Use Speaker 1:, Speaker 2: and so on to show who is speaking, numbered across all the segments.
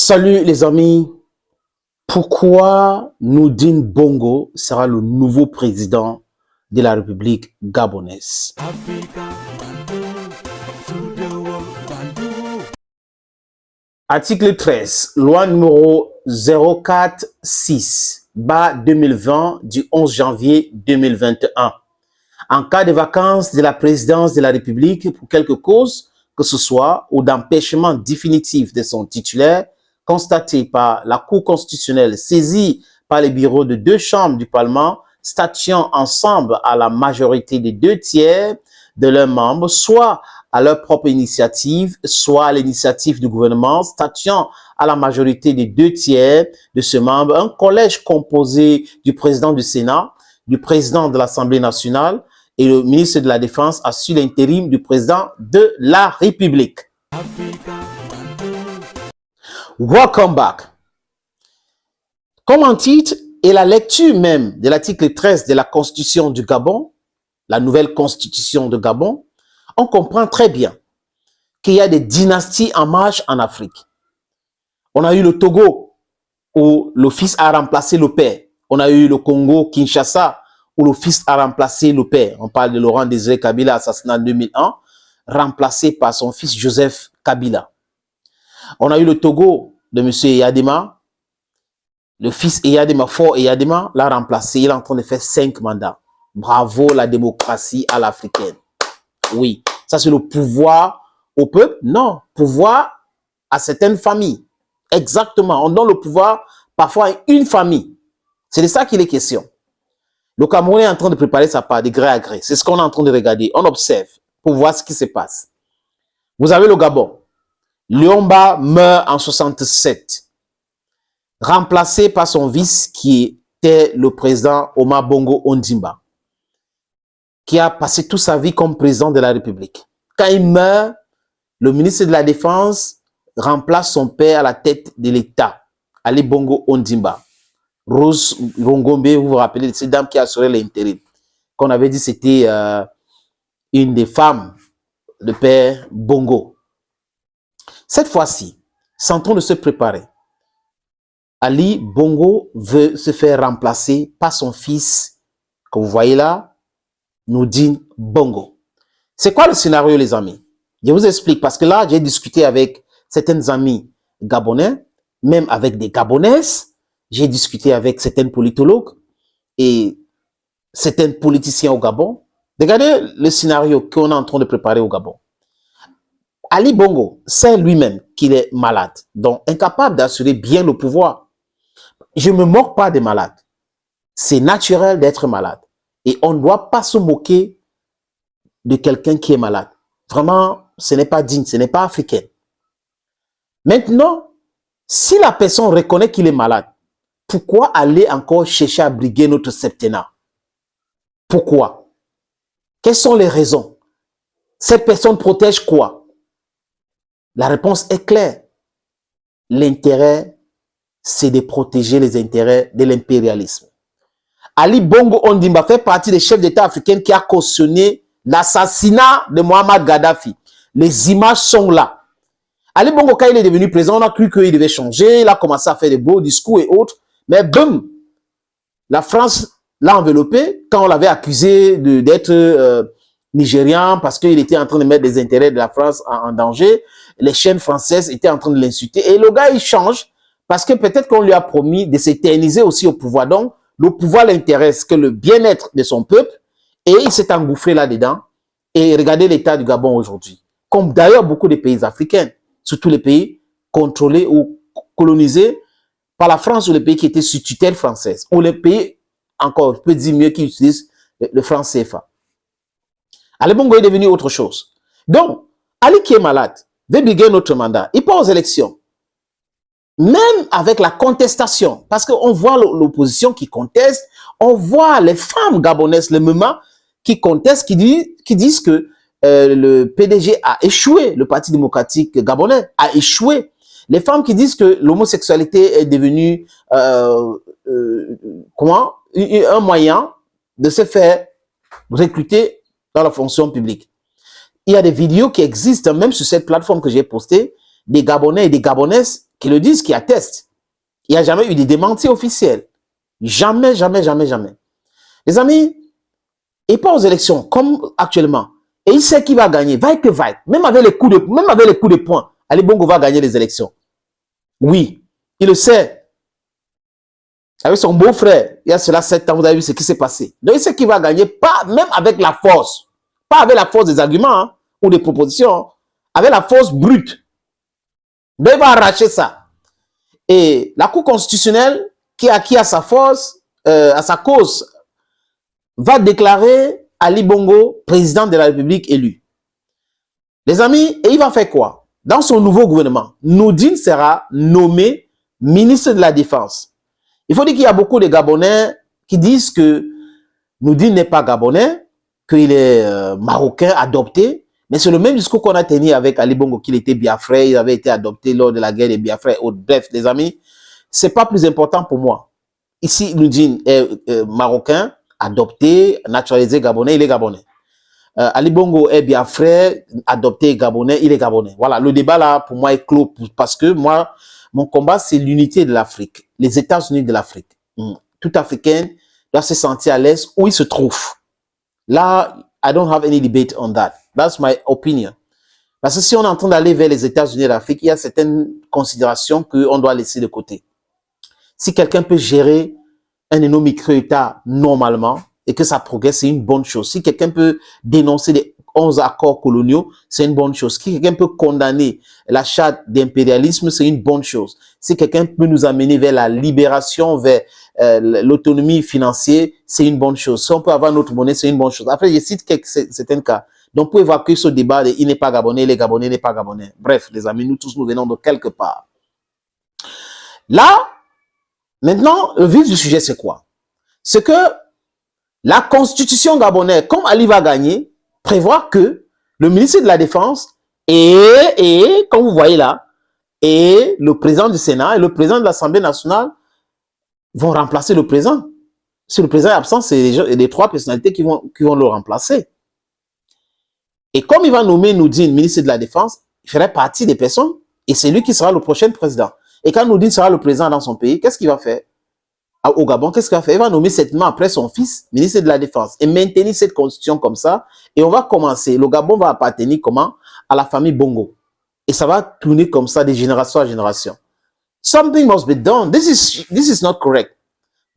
Speaker 1: Salut les amis, pourquoi Nudine Bongo sera le nouveau président de la République gabonaise? Article 13, loi numéro 046/2020 du 11 janvier 2021. En cas de vacances de la présidence de la République pour quelque cause que ce soit ou d'empêchement définitif de son titulaire, constaté par la Cour constitutionnelle saisie par les bureaux de deux chambres du Parlement, statuant ensemble à la majorité des 2/3 de leurs membres, soit à leur propre initiative, soit à l'initiative du gouvernement, statuant à la majorité des 2/3 de ce membre, un collège composé du président du Sénat, du président de l'Assemblée nationale et le ministre de la Défense assure l'intérim du président de la République. Welcome back. Comme en titre et la lecture même de l'article 13 de la Constitution du Gabon, la nouvelle Constitution de Gabon, on comprend très bien qu'il y a des dynasties en marche en Afrique. On a eu le Togo, où le fils a remplacé le père. On a eu le Congo, Kinshasa, où le fils a remplacé le père. On parle de Laurent Désiré Kabila, assassiné en 2001, remplacé par son fils Joseph Kabila. On a eu le Togo de M. Eyadema. Le fils Eyadema, fort Eyadema, l'a remplacé. Il est en train de faire 5 mandats. Bravo la démocratie à l'africaine. Oui, ça c'est le pouvoir au peuple? Non, pouvoir à certaines familles. Exactement, on donne le pouvoir parfois à une famille. C'est de ça qu'il est question. Le Cameroun est en train de préparer sa part de gré à gré. C'est ce qu'on est en train de regarder. On observe pour voir ce qui se passe. Vous avez le Gabon. Liomba meurt en 67, remplacé par son vice qui était le président Omar Bongo Ondimba, qui a passé toute sa vie comme président de la République. Quand il meurt, le ministre de la Défense remplace son père à la tête de l'État, Ali Bongo Ondimba. Rose Rongombe, vous vous rappelez de cette dame qui a assuré l'intérim, qu'on avait dit c'était une des femmes de père Bongo. Cette fois-ci, c'est en train de se préparer. Ali Bongo veut se faire remplacer par son fils, que vous voyez là, Nudine Bongo. C'est quoi le scénario, les amis? Je vous explique, parce que là, j'ai discuté avec certains amis gabonais, même avec des Gabonaises. J'ai discuté avec certains politologues et certains politiciens au Gabon. Regardez le scénario qu'on est en train de préparer au Gabon. Ali Bongo sait lui-même qu'il est malade, donc incapable d'assurer bien le pouvoir. Je ne me moque pas des malades. C'est naturel d'être malade. Et on ne doit pas se moquer de quelqu'un qui est malade. Vraiment, ce n'est pas digne, ce n'est pas africain. Maintenant, si la personne reconnaît qu'il est malade, pourquoi aller encore chercher à briguer notre septennat? Pourquoi? Quelles sont les raisons? Cette personne protège quoi? La réponse est claire. L'intérêt, c'est de protéger les intérêts de l'impérialisme. Ali Bongo Ondimba fait partie des chefs d'État africains qui a cautionné l'assassinat de Mohamed Gaddafi. Les images sont là. Ali Bongo, quand il est devenu président, on a cru qu'il devait changer. Il a commencé à faire des beaux discours et autres. Mais boum, la France l'a enveloppé quand on l'avait accusé d'être nigérian parce qu'il était en train de mettre les intérêts de la France en danger. Les chaînes françaises étaient en train de l'insulter. Et le gars, il change parce que peut-être qu'on lui a promis de s'éterniser aussi au pouvoir. Donc, le pouvoir l'intéresse que le bien-être de son peuple. Et il s'est engouffré là-dedans. Et regardez l'état du Gabon aujourd'hui. Comme d'ailleurs beaucoup de pays africains, surtout les pays contrôlés ou colonisés par la France ou les pays qui étaient sous tutelle française. Ou les pays, encore, je peux dire mieux, qui utilisent le franc CFA. Ali Bongo est devenu autre chose. Donc, Ali qui est malade, veut briguer notre mandat. Il part aux élections. Même avec la contestation, parce qu'on voit l'opposition qui conteste, on voit les femmes gabonaises, les mamans, qui contestent, qui disent que le PDG a échoué, le Parti démocratique gabonais a échoué. Les femmes qui disent que l'homosexualité est devenue un moyen de se faire recruter dans la fonction publique. Il y a des vidéos qui existent, même sur cette plateforme que j'ai postée, des Gabonais et des Gabonaises qui le disent, qui attestent. Il n'y a jamais eu de démenti officiel. Jamais, jamais, jamais, jamais. Les amis, et pas aux élections, comme actuellement. Et il sait qui va gagner, va que va. Même avec les coups de poing, Ali Bongo va gagner les élections. Oui, il le sait. Avec son beau-frère, il y a cela 7 ans, vous avez vu ce qui s'est passé. Donc il sait qu'il va gagner, pas même avec la force. Pas avec la force des arguments hein, ou des propositions, hein, avec la force brute. Donc il va arracher ça. Et la Cour constitutionnelle, qui a sa force, à sa cause, va déclarer Ali Bongo président de la République élu. Les amis, et il va faire quoi? Dans son nouveau gouvernement, Noudine sera nommé ministre de la Défense. Il faut dire qu'il y a beaucoup de Gabonais qui disent que Noudine n'est pas Gabonais, qu'il est Marocain, adopté. Mais c'est le même discours qu'on a tenu avec Ali Bongo, qu'il était Biafrais, il avait été adopté lors de la guerre des Biafrais. Bref, les amis, c'est pas plus important pour moi. Ici, Noudine est Marocain, adopté, naturalisé Gabonais, il est Gabonais. Ali Bongo est Biafrais, adopté Gabonais, il est Gabonais. Voilà, le débat là, pour moi, est clos parce que moi, mon combat, c'est l'unité de l'Afrique, les États-Unis de l'Afrique. Tout Africain doit se sentir à l'aise où il se trouve. Là, I don't have any debate on that. That's my opinion. Parce que si on est en train d'aller vers les États-Unis de l'Afrique, il y a certaines considérations qu'on doit laisser de côté. Si quelqu'un peut gérer un de nos micro-États normalement et que ça progresse, c'est une bonne chose. Si quelqu'un peut dénoncer les 11 accords coloniaux, c'est une bonne chose. Si quelqu'un peut condamner l'achat d'impérialisme, c'est une bonne chose. Si quelqu'un peut nous amener vers la libération, vers l'autonomie financière, c'est une bonne chose. Si on peut avoir notre monnaie, c'est une bonne chose. Après, je cite certains cas. Donc, pour évacuer ce débat de il n'est pas gabonais, il est gabonais, il n'est pas gabonais. Bref, les amis, nous tous, nous venons de quelque part. Là, maintenant, le vif du sujet, c'est quoi? C'est que la constitution gabonaise, comme Ali va gagner, prévoit que le ministre de la Défense et comme vous voyez là, et le président du Sénat et le président de l'Assemblée nationale vont remplacer le président. Si le président est absent, c'est les 3 personnalités qui vont le remplacer. Et comme il va nommer Noudine ministre de la Défense, il ferait partie des personnes et c'est lui qui sera le prochain président. Et quand Noudine sera le président dans son pays, qu'est-ce qu'il va faire? Au Gabon, qu'est-ce qu'il va faire? Il va nommer certainement après son fils ministre de la Défense et maintenir cette constitution comme ça. Et on va commencer. Le Gabon va appartenir comment? À la famille Bongo. Et ça va tourner comme ça de génération à génération. Something must be done. This is not correct.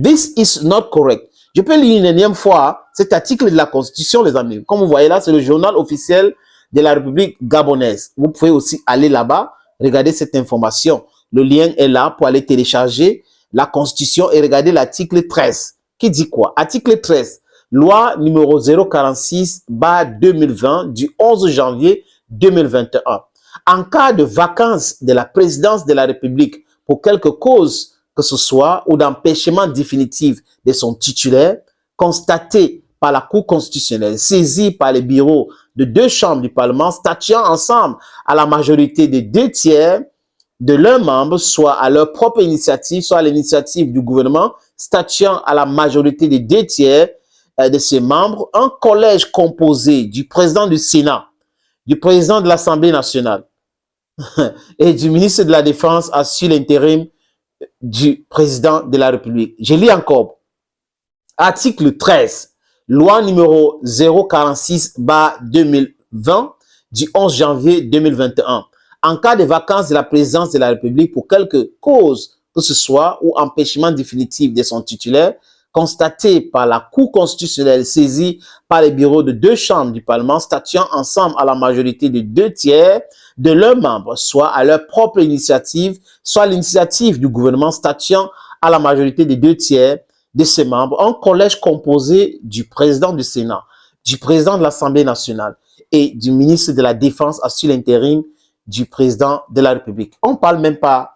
Speaker 1: This is not correct. Je peux lire une énième fois cet article de la Constitution, les amis. Comme vous voyez là, c'est le journal officiel de la République gabonaise. Vous pouvez aussi aller là-bas, regarder cette information. Le lien est là pour aller télécharger la Constitution et regarder l'article 13. Qui dit quoi? Article 13. Loi numéro 046/2020 du 11 janvier 2021. En cas de vacance de la présidence de la République pour quelque cause que ce soit ou d'empêchement définitif de son titulaire, constaté par la Cour constitutionnelle, saisi par les bureaux de 2 chambres du Parlement, statuant ensemble à la majorité des 2 tiers de leurs membres, soit à leur propre initiative, soit à l'initiative du gouvernement, statuant à la majorité des 2 tiers de ses membres, un collège composé du président du Sénat, du président de l'Assemblée nationale et du ministre de la Défense assure l'intérim du président de la République. Je lis encore. Article 13. Loi numéro 046/2020 du 11 janvier 2021. En cas de vacance de la présidence de la République pour quelque cause que ce soit ou empêchement définitif de son titulaire, constaté par la Cour constitutionnelle saisie par les bureaux de 2 chambres du Parlement, statuant ensemble à la majorité de 2 tiers de leurs membres, soit à leur propre initiative, soit à l'initiative du gouvernement, statuant à la majorité des 2 tiers de ses membres, un collège composé du président du Sénat, du président de l'Assemblée nationale et du ministre de la Défense assure l'intérim du président de la République. On ne parle même pas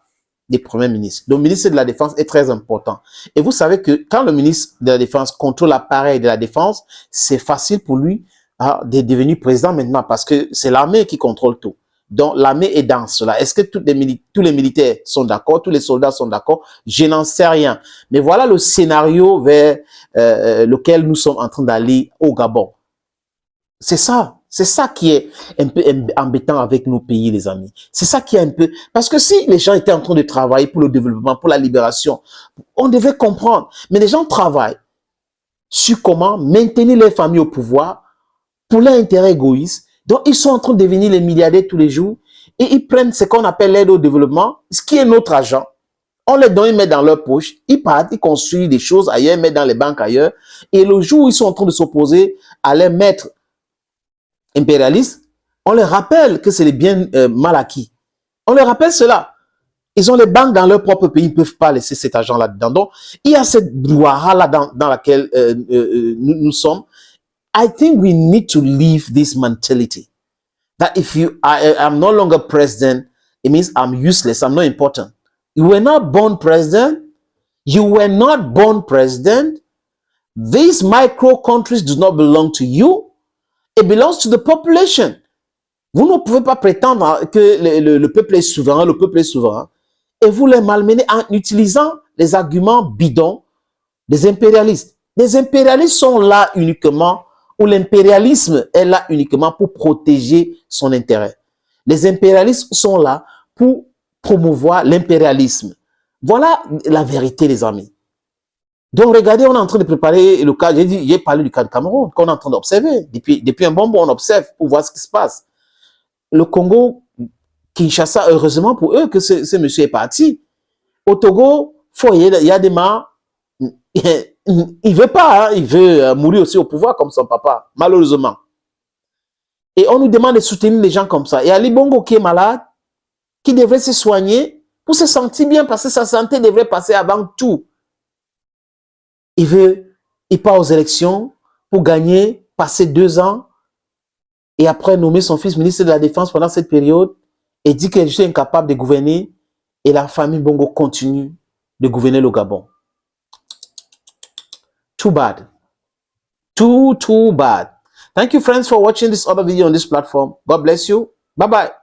Speaker 1: des premiers ministres. Le ministre de la Défense est très important. Et vous savez que quand le ministre de la Défense contrôle l'appareil de la Défense, c'est facile pour lui de devenir président maintenant parce que c'est l'armée qui contrôle tout. Donc, l'armée est dans cela. Est-ce que tous les militaires sont d'accord? Tous les soldats sont d'accord? Je n'en sais rien. Mais voilà le scénario vers lequel nous sommes en train d'aller au Gabon. C'est ça. C'est ça qui est un peu embêtant avec nos pays, les amis. C'est ça qui est un peu... Parce que si les gens étaient en train de travailler pour le développement, pour la libération, on devait comprendre. Mais les gens travaillent sur comment maintenir les familles au pouvoir pour leur intérêt égoïste. Donc, ils sont en train de devenir les milliardaires tous les jours et ils prennent ce qu'on appelle l'aide au développement, ce qui est notre argent. On les donne, ils mettent dans leur poche, ils partent, ils construisent des choses ailleurs, ils mettent dans les banques ailleurs. Et le jour où ils sont en train de s'opposer à leurs maîtres impérialistes, on leur rappelle que c'est les biens mal acquis. On leur rappelle cela. Ils ont les banques dans leur propre pays, ils ne peuvent pas laisser cet argent là-dedans. Donc, il y a cette brouhaha-là dans laquelle nous sommes. I think we need to leave this mentality that if I'm no longer president, it means I'm useless, I'm not important. You were not born president. You were not born president. These micro countries do not belong to you. It belongs to the population. Vous ne pouvez pas prétendre que le peuple est souverain, le peuple est souverain, et vous les malmenez en utilisant les arguments bidons des impérialistes. Les impérialistes sont là uniquement, ou l'impérialisme est là uniquement pour protéger son intérêt. Les impérialistes sont là pour promouvoir l'impérialisme. Voilà la vérité, les amis. Donc, regardez, on est en train de préparer le cas, j'ai parlé du cas de Cameroun, qu'on est en train d'observer. Depuis un bon moment, on observe pour voir ce qui se passe. Le Congo, Kinshasa, heureusement pour eux que ce monsieur est parti. Au Togo, il y a des morts. Il veut pas, hein, il veut mourir aussi au pouvoir comme son papa, malheureusement. Et on nous demande de soutenir les gens comme ça. Et Ali Bongo qui est malade, qui devrait se soigner pour se sentir bien parce que sa santé devrait passer avant tout. Il part aux élections pour gagner, passer 2 ans et après nommer son fils ministre de la Défense pendant cette période et dit que je suis incapable de gouverner et la famille Bongo continue de gouverner le Gabon. Too bad. Too bad. Thank you, friends, for watching this other video on this platform. God bless you. Bye-bye.